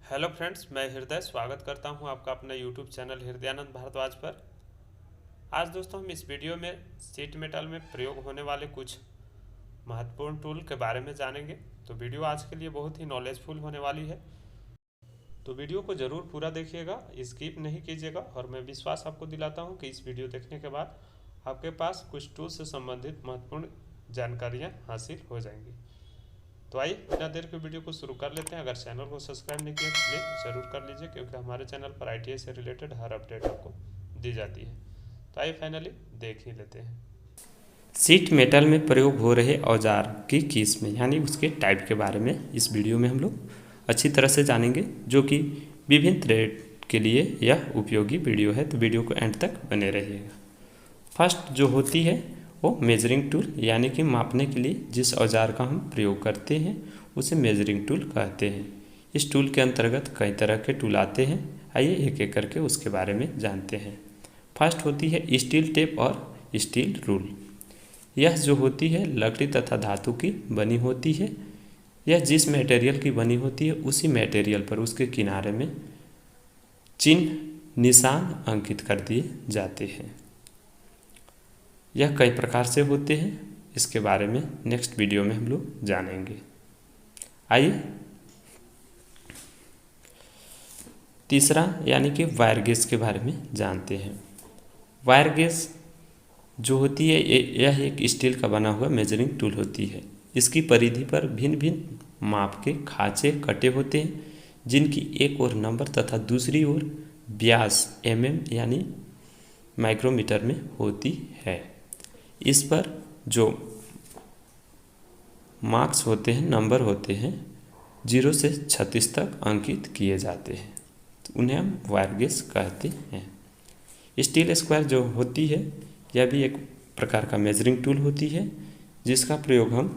Hello friends, मैं हृदय स्वागत करता हूं आपका अपना यूट्यूब चैनल हृदयानंद भारद्वाज पर। आज दोस्तों हम इस वीडियो में शीट मेटल में प्रयोग होने वाले कुछ महत्वपूर्ण टूल के बारे में जानेंगे। तो वीडियो आज के लिए बहुत ही नॉलेजफुल होने वाली है, तो वीडियो को ज़रूर पूरा देखिएगा, स्किप नहीं कीजिएगा। और मैं विश्वास आपको दिलाता हूँ कि इस वीडियो देखने के बाद आपके पास कुछ टूल से संबंधित महत्वपूर्ण जानकारियाँ हासिल हो जाएंगी। तो आइए बिना देर के वीडियो को शुरू कर लेते हैं। अगर चैनल को सब्सक्राइब नहीं किया तो प्लीज़ ज़रूर कर लीजिए, क्योंकि हमारे चैनल पर ITI से रिलेटेड हर अपडेट आपको दी जाती है। तो आइए फाइनली देख ही लेते हैं। शीट मेटल में प्रयोग हो रहे औजार की किस्म यानी उसके टाइप के बारे में इस वीडियो में हम लोग अच्छी तरह से जानेंगे, जो कि विभिन्न थ्रेड के लिए यह उपयोगी वीडियो है। तो वीडियो को एंड तक बने रहिएगा। फर्स्ट जो होती है वो मेजरिंग टूल, यानी कि मापने के लिए जिस औजार का हम प्रयोग करते हैं उसे मेजरिंग टूल कहते हैं। इस टूल के अंतर्गत कई तरह के टूल आते हैं। आइए एक एक करके उसके बारे में जानते हैं। फर्स्ट होती है स्टील टेप और स्टील रूल। यह जो होती है लकड़ी तथा धातु की बनी होती है। यह जिस मटेरियल की बनी होती है उसी मटेरियल पर उसके किनारे में चिन्ह निशान अंकित कर दिए जाते हैं। यह कई प्रकार से होते हैं, इसके बारे में नेक्स्ट वीडियो में हम लोग जानेंगे। आइए तीसरा यानी कि वायर गेज के बारे में जानते हैं। वायर गेज जो होती है यह एक स्टील का बना हुआ मेजरिंग टूल होती है। इसकी परिधि पर भिन्न भिन्न माप के खांचे कटे होते हैं, जिनकी एक ओर नंबर तथा दूसरी ओर व्यास यानी माइक्रोमीटर में होती है। इस पर जो मार्क्स होते हैं, नंबर होते हैं, 0 से 36 तक अंकित किए जाते हैं, तो उन्हें हम वायर गेज कहते हैं। स्टील स्क्वायर जो होती है यह भी एक प्रकार का मेजरिंग टूल होती है, जिसका प्रयोग हम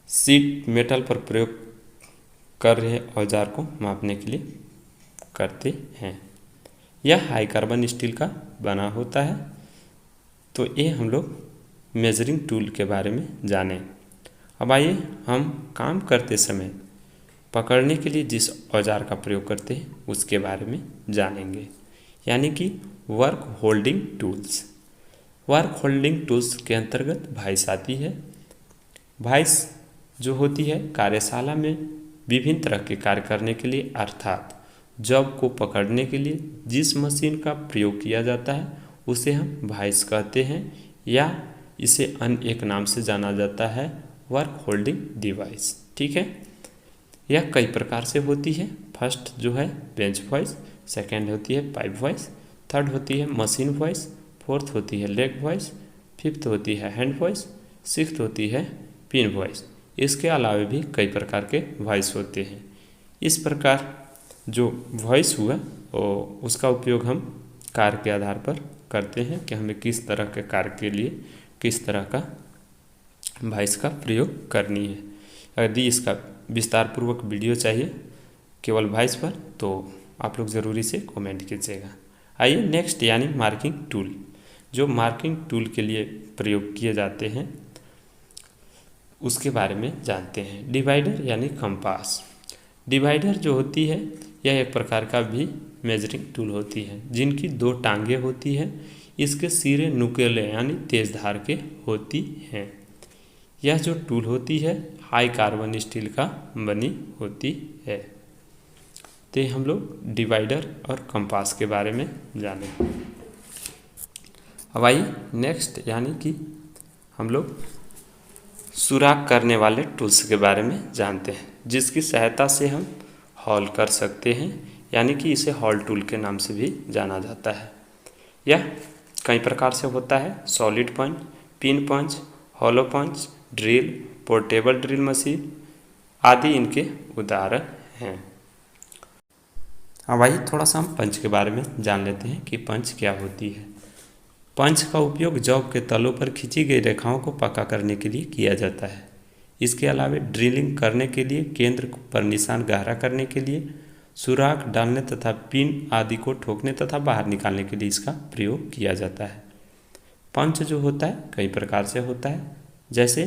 शीट मेटल पर प्रयोग कर रहे औजार को मापने के लिए करते हैं। यह हाई कार्बन स्टील का बना होता है। तो ये हम लोग मेजरिंग टूल के बारे में जाने। अब आइए हम काम करते समय पकड़ने के लिए जिस औजार का प्रयोग करते हैं उसके बारे में जानेंगे, यानी कि work holding tools. Work holding tools के अंतर्गत वाइस आती है। वाइस जो होती है कार्यशाला में विभिन्न तरह के कार्य करने के लिए, अर्थात जॉब को पकड़ने के लिए जिस मशीन का प्रयोग किया जाता है उसे हम वाइस कहते हैं, या इसे अन्य एक नाम से जाना जाता है वर्क होल्डिंग डिवाइस। ठीक है, यह कई प्रकार से होती है। फर्स्ट जो है बेंच वॉइस, सेकेंड होती है पाइप वॉइस, थर्ड होती है मशीन वॉइस, फोर्थ होती है लेग वॉइस, फिफ्थ होती है हैंड वॉइस, सिक्स्थ होती है पिन वॉइस। इसके अलावा भी कई प्रकार के वॉइस होते हैं। इस प्रकार जो वॉइस हुआ उसका उपयोग हम कार्य के आधार पर करते हैं कि हमें किस तरह के कार्य के लिए किस तरह का वॉइस का प्रयोग करनी है। यदि इसका विस्तार पूर्वक वीडियो चाहिए केवल वॉइस पर, तो आप लोग ज़रूरी से कमेंट कीजिएगा। आइए नेक्स्ट यानी मार्किंग टूल। जो मार्किंग टूल के लिए प्रयोग किए जाते हैं उसके बारे में जानते हैं। डिवाइडर यानी कंपास। डिवाइडर जो होती है यह एक प्रकार का भी मेजरिंग टूल होती है, जिनकी 2 टांगें होती हैं। इसके सिरे नुकीले यानी तेज धार के होती हैं। यह जो टूल होती है हाई कार्बन स्टील का बनी होती है। तो हम लोग डिवाइडर और कंपास के बारे में जाने। अब आइए नेक्स्ट यानी कि हम लोग सुराख करने वाले टूल्स के बारे में जानते हैं, जिसकी सहायता से हम हॉल कर सकते हैं, यानी कि इसे हॉल टूल के नाम से भी जाना जाता है। यह कई प्रकार से होता है। सॉलिड पंच, पिन पंच, hollow punch, drill, portable drill machine आदि इनके उदाहरण हैं। अब आइए थोड़ा सा हम पंच के बारे में जान लेते हैं कि पंच क्या होती है। पंच का उपयोग जॉब के तलों पर खींची गई रेखाओं को पक्का करने के लिए किया जाता है। इसके अलावा ड्रिलिंग करने के लिए, केंद्र पर निशान गहरा करने के लिए, सुराख डालने तथा पिन आदि को ठोकने तथा बाहर निकालने के लिए इसका प्रयोग किया जाता है। पंच जो होता है कई प्रकार से होता है, जैसे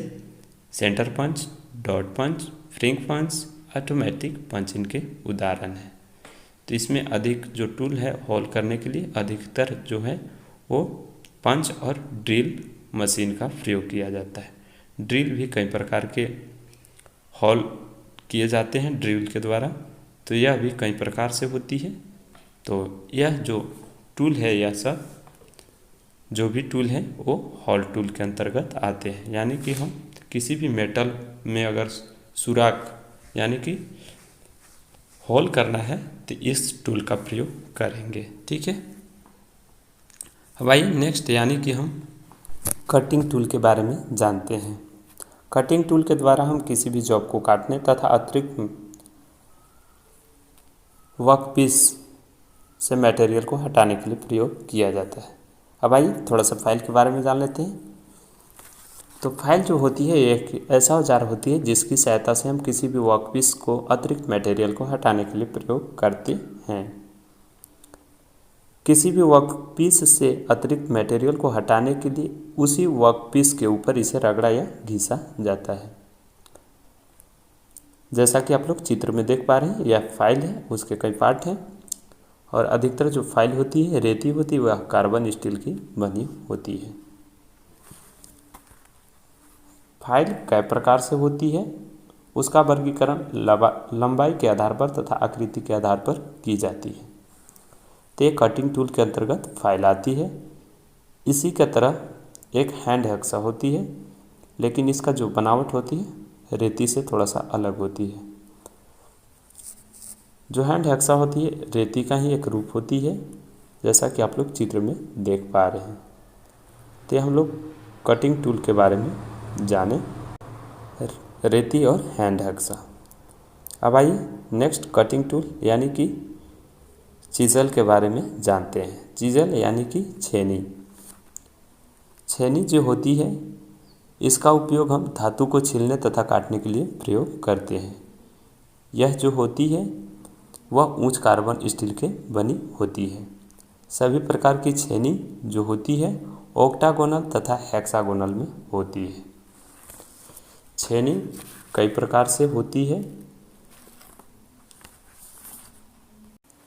सेंटर पंच, डॉट पंच, फ्रिंग पंच ऑटोमेटिक पंचिंग के उदाहरण हैं। तो इसमें अधिक जो टूल है होल करने के लिए अधिकतर जो है वो पंच और ड्रिल मशीन का प्रयोग किया जाता है। ड्रिल भी कई प्रकार के होल किए जाते हैं ड्रिल के द्वारा, तो यह भी कई प्रकार से होती है। तो यह जो टूल है, यह सब जो भी टूल है वो होल टूल के अंतर्गत आते हैं। यानी कि हम किसी भी मेटल में अगर सुराख यानी कि होल करना है तो इस टूल का प्रयोग करेंगे। ठीक है, अब आइए नेक्स्ट यानी कि हम कटिंग टूल के बारे में जानते हैं। कटिंग टूल के द्वारा हम किसी भी जॉब को काटने तथा अतिरिक्त वर्कपीस से मटेरियल को हटाने के लिए प्रयोग किया जाता है। अब आइए थोड़ा सा फाइल के बारे में जान लेते हैं। तो फाइल जो होती है एक ऐसा औजार होती है जिसकी सहायता से हम किसी भी वर्कपीस को अतिरिक्त मटेरियल को हटाने के लिए प्रयोग करते हैं। किसी भी वर्कपीस से अतिरिक्त मटेरियल को हटाने के लिए उसी वर्कपीस के ऊपर इसे रगड़ा या घिसा जाता है। जैसा कि आप लोग चित्र में देख पा रहे हैं, यह फाइल है, उसके कई पार्ट हैं और अधिकतर जो फाइल होती है रेती होती है वह कार्बन स्टील की बनी होती है। फाइल कई प्रकार से होती है, उसका वर्गीकरण लंबाई के आधार पर तथा आकृति के आधार पर की जाती है। तो एक कटिंग टूल के अंतर्गत फाइल आती है। इसी के तरह एक हैंड हैक्सा होती है, लेकिन इसका जो बनावट होती है रेती से थोड़ा सा अलग होती है। जो हैंड हैक्सा होती है रेती का ही एक रूप होती है, जैसा कि आप लोग चित्र में देख पा रहे हैं। तो हम लोग कटिंग टूल के बारे में जाने, रेती और हैंड हैक्सा। अब आइए नेक्स्ट कटिंग टूल यानी कि चीजल के बारे में जानते हैं। चीजल यानी कि छेनी। छेनी जो होती है इसका उपयोग हम धातु को छीलने तथा काटने के लिए प्रयोग करते हैं। यह जो होती है वह उच्च कार्बन स्टील के बनी होती है। सभी प्रकार की छेनी जो होती है ऑक्टागोनल तथा हेक्सागोनल में होती है। छेनी कई प्रकार से होती है,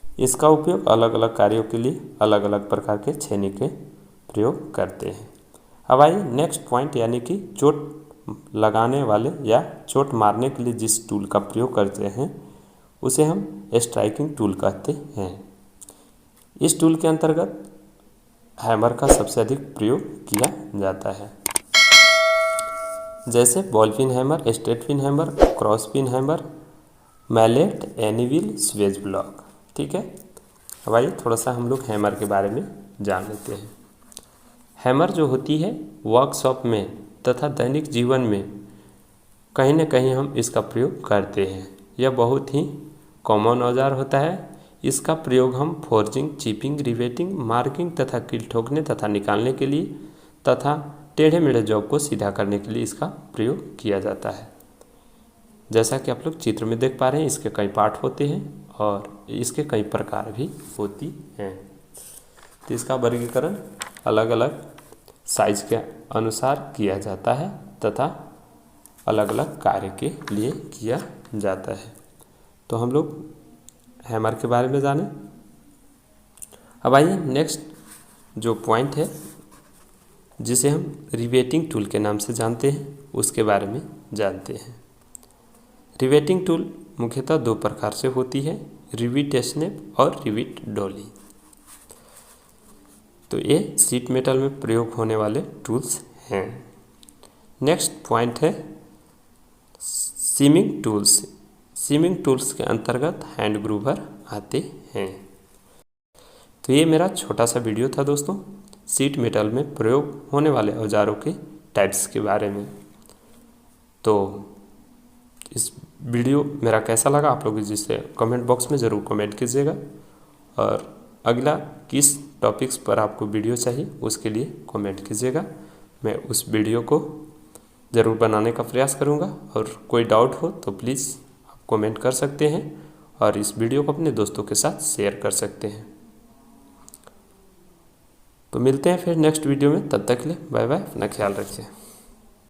इसका उपयोग अलग अलग कार्यों के लिए अलग अलग प्रकार के छेनी के प्रयोग करते हैं। अब आइए नेक्स्ट पॉइंट यानी कि चोट लगाने वाले या चोट मारने के लिए जिस टूल का प्रयोग करते हैं उसे हम स्ट्राइकिंग टूल कहते हैं। इस टूल के अंतर्गत हैमर का सबसे अधिक प्रयोग किया जाता है, जैसे ball pin hammer, straight pin hammer, cross pin hammer, mallet, anvil, swage block. ठीक है, अब आइए थोड़ा सा हम लोग हैमर के बारे में जान लेते हैं। हैमर जो होती है वर्कशॉप में तथा दैनिक जीवन में कहीं न कहीं हम इसका प्रयोग करते हैं। यह बहुत ही कॉमन औजार होता है। इसका प्रयोग हम फोर्जिंग, चिपिंग, रिवेटिंग, मार्किंग तथा कील ठोकने तथा निकालने के लिए तथा टेढ़े मेढ़े जॉब को सीधा करने के लिए इसका प्रयोग किया जाता है। जैसा कि आप लोग चित्र में देख पा रहे हैं, इसके कई पार्ट होते हैं और इसके कई प्रकार भी होती हैं। तो इसका वर्गीकरण अलग अलग साइज के अनुसार किया जाता है तथा अलग अलग कार्य के लिए किया जाता है। तो हम लोग हैमर के बारे में जाने। अब आइए नेक्स्ट जो पॉइंट है जिसे हम रिवेटिंग टूल के नाम से जानते हैं उसके बारे में जानते हैं। रिवेटिंग टूल मुख्यतः दो प्रकार से होती है, रिविट स्नैप और रिविट डॉली। तो ये शीट मेटल में प्रयोग होने वाले टूल्स हैं। नेक्स्ट पॉइंट है सीमिंग टूल्स। सीमिंग टूल्स के अंतर्गत हैंड ग्रूवर आते हैं। तो ये मेरा छोटा सा वीडियो था दोस्तों, शीट मेटल में प्रयोग होने वाले औजारों के टाइप्स के बारे में। तो इस वीडियो मेरा कैसा लगा आप लोग जिसे कमेंट बॉक्स में ज़रूर कमेंट कीजिएगा, और अगला किस टॉपिक्स पर आपको वीडियो चाहिए उसके लिए कमेंट कीजिएगा। मैं उस वीडियो को ज़रूर बनाने का प्रयास करूँगा, और कोई डाउट हो तो प्लीज़ आप कमेंट कर सकते हैं और इस वीडियो को अपने दोस्तों के साथ शेयर कर सकते हैं। तो मिलते हैं फिर नेक्स्ट वीडियो में, तब तक के लिए बाय बाय, अपना ख्याल रखिए।